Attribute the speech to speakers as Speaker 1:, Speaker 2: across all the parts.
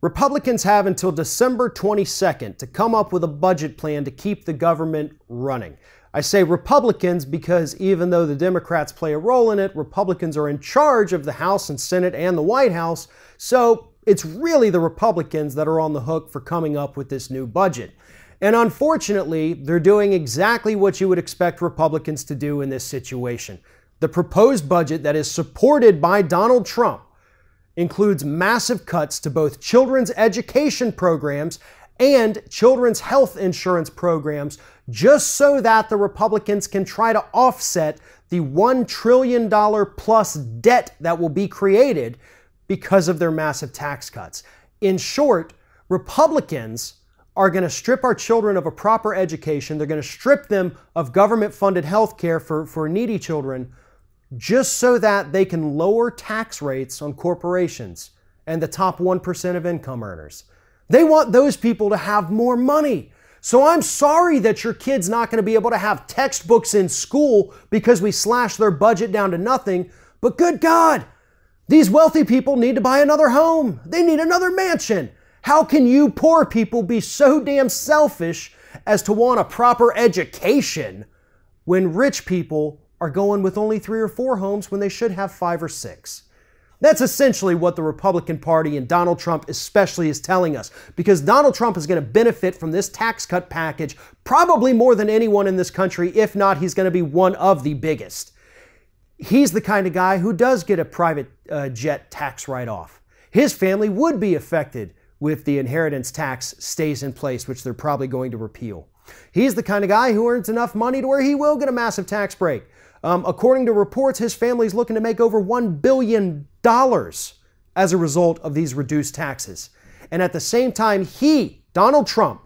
Speaker 1: Republicans have until December 22nd to come up with a budget plan to keep the government running. I say Republicans because even though the Democrats play a role in it, Republicans are in charge of the House and Senate and the White House, so it's really the Republicans that are on the hook for coming up with this new budget. And unfortunately, they're doing exactly what you would expect Republicans to do in this situation. The proposed budget that is supported by Donald Trump includes massive cuts to both children's education programs and children's health insurance programs, just so that the Republicans can try to offset the $1 trillion plus debt that will be created because of their massive tax cuts. In short, Republicans are going to strip our children of a proper education. They're going to strip them of government-funded health care for needy children, just so that they can lower tax rates on corporations and the top 1% of income earners. They want those people to have more money. So I'm sorry that your kid's not going to be able to have textbooks in school because we slashed their budget down to nothing. But good God, these wealthy people need to buy another home. They need another mansion. How can you poor people be so damn selfish as to want a proper education when rich people are going with only 3 or 4 homes when they should have 5 or 6? That's essentially what the Republican Party and Donald Trump especially is telling us, because Donald Trump is going to benefit from this tax cut package probably more than anyone in this country. If not, he's going to be one of the biggest. He's the kind of guy who does get a private jet tax write-off. His family would be affected if the inheritance tax stays in place, which they're probably going to repeal. He's the kind of guy who earns enough money to where he will get a massive tax break. According to reports, his family is looking to make over $1 billion as a result of these reduced taxes. And at the same time, Donald Trump,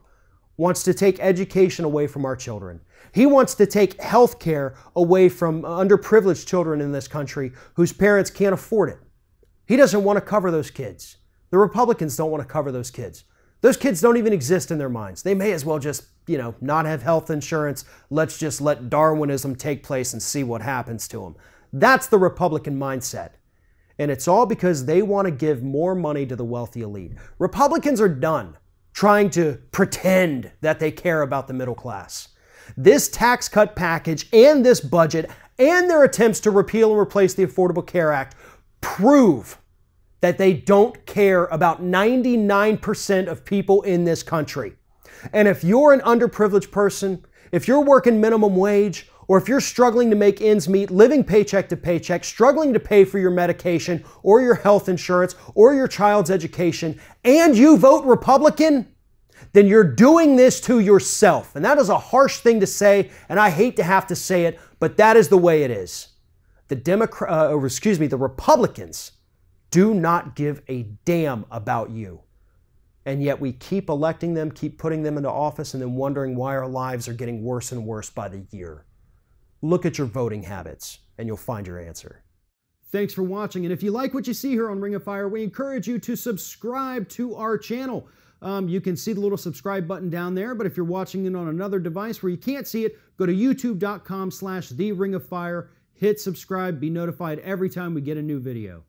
Speaker 1: wants to take education away from our children. He wants to take health care away from underprivileged children in this country whose parents can't afford it. He doesn't want to cover those kids. The Republicans don't want to cover those kids. Those kids don't even exist in their minds. They may as well just, not have health insurance. Let's just let Darwinism take place and see what happens to them. That's the Republican mindset. And it's all because they want to give more money to the wealthy elite. Republicans are done trying to pretend that they care about the middle class. This tax cut package and this budget and their attempts to repeal and replace the Affordable Care Act prove that they don't care about 99% of people in this country. And if you're an underprivileged person, if you're working minimum wage, or if you're struggling to make ends meet, living paycheck to paycheck, struggling to pay for your medication or your health insurance or your child's education, and you vote Republican, then you're doing this to yourself. And that is a harsh thing to say, and I hate to have to say it, but that is the way it is. The Republicans do not give a damn about you. And yet we keep electing them, keep putting them into office, and then wondering why our lives are getting worse and worse by the year. Look at your voting habits, and you'll find your answer. Thanks for watching, and if you like what you see here on Ring of Fire, we encourage you to subscribe to our channel. You can see the little subscribe button down there, but if you're watching it on another device where you can't see it, go to youtube.com/TheRingOfFire, hit subscribe, be notified every time we get a new video.